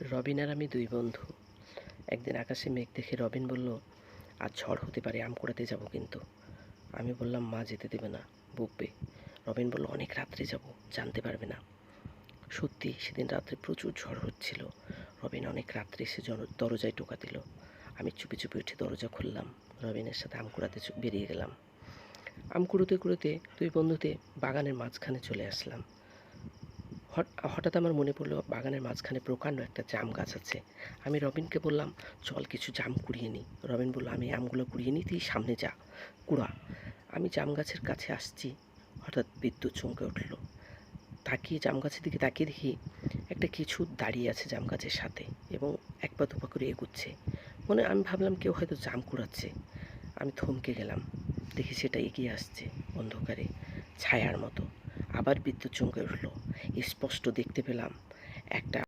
রবিন আর আমি দুই বন্ধু। একদিন আকাশে মেঘ দেখে রবিন বলল, আজ ঝড় হতে পারে, আম কুড়াতে যাব কিন্তু। আমি বললাম, মা যেতে দেবে না, বকবে। রবিন বলল, অনেক রাত্রে যাব, জানতে পারবে না। সত্যি সেদিন রাত্রে প্রচুর ঝড় হচ্ছিল। রবিন অনেক রাত্রে এসে দরজায় টোকা দিল। আমি চুপি চুপি উঠে দরজা খুললাম, রবিনের সাথে আম কুড়াতে বেরিয়ে গেলাম। আম কুড়োতে কুড়োতে দুই বন্ধুতে বাগানের মাঝখানে চলে আসলাম। হঠাৎ আমার মনে পড়লো বাগানের মাঝখানে প্রকাণ্ড একটা জাম গাছ আছে। আমি রবিনকে বললাম, চল কিছু জাম কুড়িয়ে নিই। রবিন বলল, আমি আমগুলো কুড়িয়ে নিই, তুই সামনে যা, কুড়া। আমি জাম গাছের কাছে আসছি, হঠাৎ বিদ্যুৎ চমকে উঠল। জাম গাছের দিকে তাকিয়ে দেখি একটা কিছু দাঁড়িয়ে আছে জাম গাছের সাথে এবং এক পা দুপা করে এগুচ্ছে। আমি ভাবলাম কেউ হয়তো জাম কুড়াচ্ছে। আমি থমকে গেলাম, দেখি সেটা এগিয়ে আসছে অন্ধকারে, ছায়ার মতো। আবার বিদ্যুৎ চমকে উঠল। স্পষ্ট দেখতে পেলাম একটা